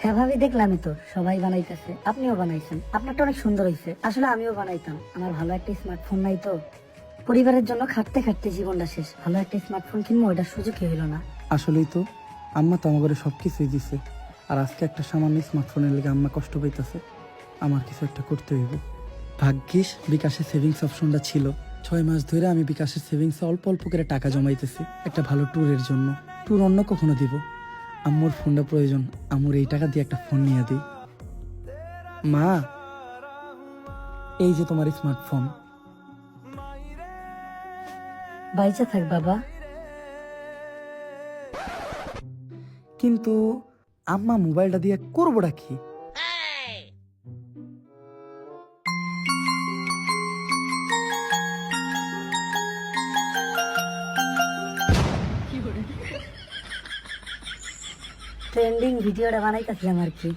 হ্যাঁ ভাবি, দেখলামই তো সবাই বানাইতেছে, আপনিও বানাইছেন, আপনারটা অনেক সুন্দর হয়েছে। আসলে আমিও বানাইতাম, আমার ভালো একটা স্মার্টফোন নাই তো। পরিবারের জন্য খাটতে খাটতে জীবনটা শেষ, ভালো একটা স্মার্টফোন কিনবো ওইটার সুযোগই হইল না। আসলেই তো, আম্মা তো আমার ঘরে সব কিছুই দিছে, আর আজকে একটা সামান্য স্মার্টফোনের লেগে আম্মা কষ্ট পাইতেছে। আমার কিছু একটা করতে হইব। ভাগ্যিস বিকাশের সেভিংস অপশনটা ছিল। 6 মাস ধরে আমি বিকাশের সেভিংসে অল্প অল্প করে টাকা জমাইতেছি একটা ভালো ট্যুরের জন্য। ট্যুর অন্য কখনো দিব। আম্মুর ফোনটা প্রয়োজন, আম্মুর এই টাকা দিয়ে একটা ফোন নিয়ে দিই। মা, এই যে তোমার স্মার্টফোন। বাইচা থাক বাবা। কিন্তু আম্মা মোবাইলটা দিয়ে করবোটা কি? ট্রেন্ডিং ভিডিওটা বানাইতেছিলাম আর কি।